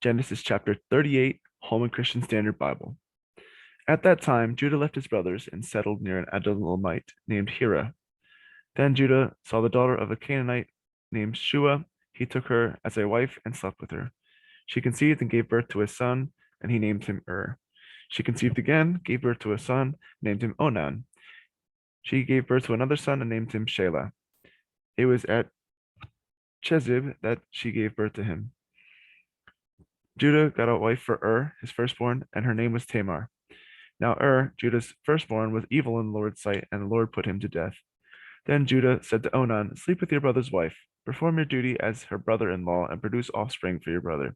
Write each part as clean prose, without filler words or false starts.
Genesis chapter 38, Holman Christian Standard Bible. At that time, Judah left his brothers and settled near an Adullamite named Hira. Then Judah saw the daughter of a Canaanite named Shua. He took her as a wife and slept with her. She conceived and gave birth to a son, and he named him She conceived again, gave birth to a son, named him Onan. She gave birth to another son and named him Shelah. It was at Chezib that she gave birth to him. Judah got a wife for his firstborn, and her name was Tamar. Now Judah's firstborn, was evil in the Lord's sight, and the Lord put him to death. Then Judah said to Onan, sleep with your brother's wife, perform your duty as her brother-in-law, and produce offspring for your brother.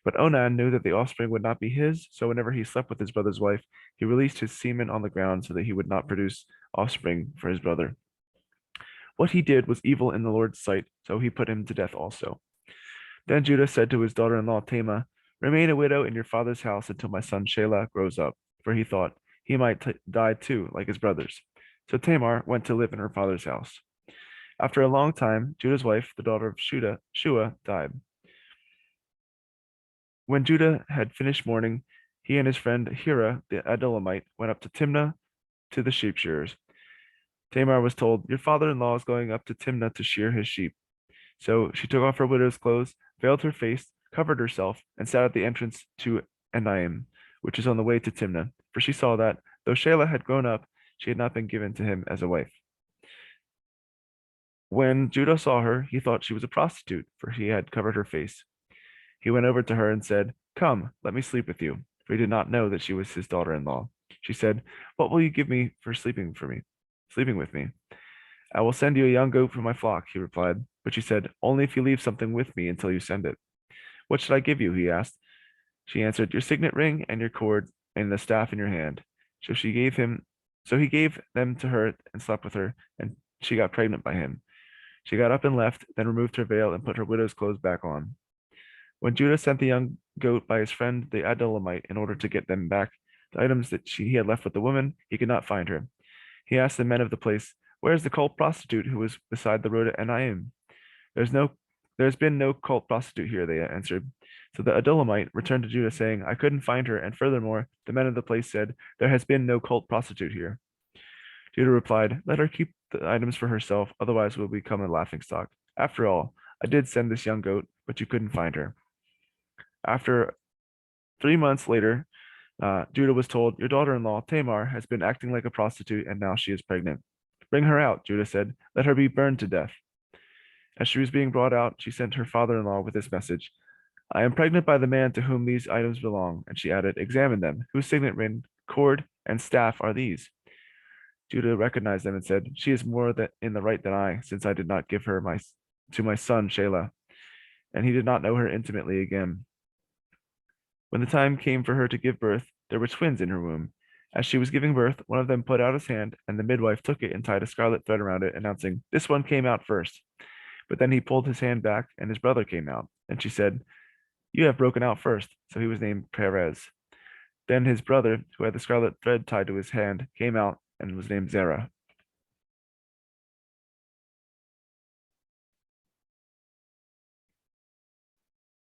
But Onan knew that the offspring would not be his, so whenever he slept with his brother's wife, he released his semen on the ground so that he would not produce offspring for his brother. What he did was evil in the Lord's sight, so he put him to death also. Then Judah said to his daughter-in-law Tamar, remain a widow in your father's house until my son Shelah grows up, for he thought he might die too, like his brothers. So Tamar went to live in her father's house. After a long time, Judah's wife, the daughter of Shua, died. When Judah had finished mourning, he and his friend Hira, the Adullamite, went up to Timnah to the sheep shearers. Tamar was told, your father-in-law is going up to Timnah to shear his sheep. So she took off her widow's clothes, veiled her face, covered herself, and sat at the entrance to Enaim, which is on the way to Timnah, for she saw that, though Shelah had grown up, she had not been given to him as a wife. When Judah saw her, he thought she was a prostitute, for she had covered her face. He went over to her and said, come, let me sleep with you, for he did not know that she was his daughter-in-law. She said, what will you give me for sleeping with me? I will send you a young goat from my flock, he replied. But she said, only if you leave something with me until you send it. What should I give you? He asked. She answered, your signet ring and your cord and the staff in your hand. So he gave them to her and slept with her, and she got pregnant by him. She got up and left, then removed her veil and put her widow's clothes back on. When Judah sent the young goat by his friend the Adullamite in order to get them back the items that he had left with the woman, he could not find her. He asked the men of the place, where is the cult prostitute who was beside the road at Enaim? There's been no cult prostitute here, they answered. So the Adullamite returned to Judah, saying, I couldn't find her, and furthermore, the men of the place said, there has been no cult prostitute here. Judah replied, let her keep the items for herself, otherwise we'll become a laughingstock. After all, I did send this young goat, but you couldn't find her. After 3 months later, Judah was told, your daughter-in-law, Tamar, has been acting like a prostitute, and now she is pregnant. Bring her out, Judah said. Let her be burned to death. As she was being brought out, she sent her father-in-law with this message. I am pregnant by the man to whom these items belong. And she added, examine them. Whose signet ring, cord, and staff are these? Judah recognized them and said, she is more in the right than I, since I did not give her to my son Shelah. And he did not know her intimately again. When the time came for her to give birth, there were twins in her womb. As she was giving birth, one of them put out his hand, and the midwife took it and tied a scarlet thread around it, announcing, this one came out first. But then he pulled his hand back, and his brother came out. And she said, you have broken out first. So he was named Perez. Then his brother, who had the scarlet thread tied to his hand, came out and was named Zerah.